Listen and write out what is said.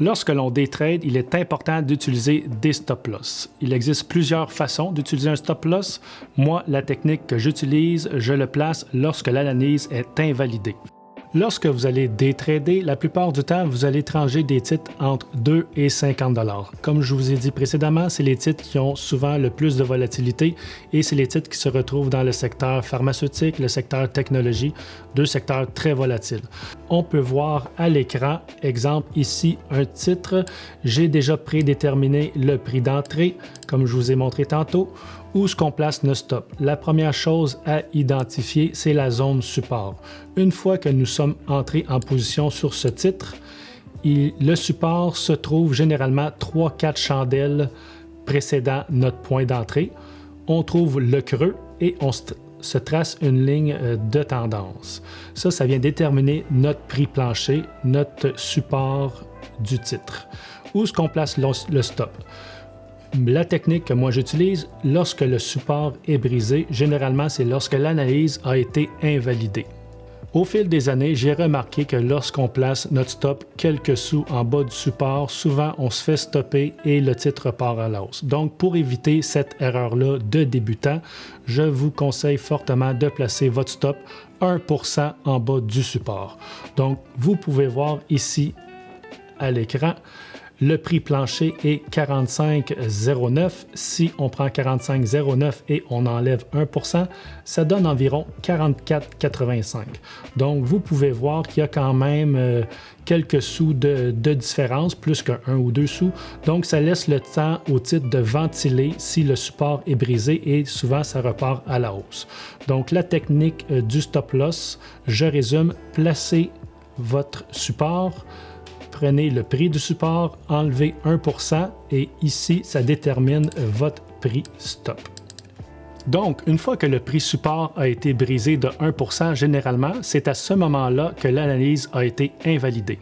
Lorsque l'on day trade, il est important d'utiliser des stop-loss. Il existe plusieurs façons d'utiliser un stop-loss. Moi, la technique que j'utilise, je le place lorsque l'analyse est invalidée. Lorsque vous allez day trader, la plupart du temps, vous allez trancher des titres entre 2 et 50 $. Comme je vous ai dit précédemment, c'est les titres qui ont souvent le plus de volatilité et c'est les titres qui se retrouvent dans le secteur pharmaceutique, le secteur technologie, deux secteurs très volatiles. On peut voir à l'écran, exemple ici, un titre. J'ai déjà prédéterminé le prix d'entrée, comme je vous ai montré tantôt. Où est-ce qu'on place nos stops? La première chose à identifier, c'est la zone support. Une fois que nous sommes entrés en position sur ce titre, le support se trouve généralement 3-4 chandelles précédant notre point d'entrée. On trouve le creux et on se trace une ligne de tendance. Ça vient déterminer notre prix plancher, notre support du titre. Où est-ce qu'on place le stop? La technique que moi j'utilise, lorsque le support est brisé, généralement c'est lorsque l'analyse a été invalidée. Au fil des années, j'ai remarqué que lorsqu'on place notre stop quelques sous en bas du support, souvent on se fait stopper et le titre part à la hausse. Donc pour éviter cette erreur-là de débutant, je vous conseille fortement de placer votre stop 1% en bas du support. Donc vous pouvez voir ici à l'écran, le prix plancher est 45,09. Si on prend 45,09 et on enlève 1%, ça donne environ 44,85. Donc, vous pouvez voir qu'il y a quand même quelques sous de différence, plus qu'un 1 ou 2 sous. Donc, ça laisse le temps au titre de ventiler si le support est brisé et souvent, ça repart à la hausse. Donc, la technique du stop-loss, je résume, placez votre support, prenez le prix du support, enlevez 1% et ici, ça détermine votre prix stop. Donc, une fois que le prix support a été brisé de 1%, généralement, c'est à ce moment-là que l'analyse a été invalidée.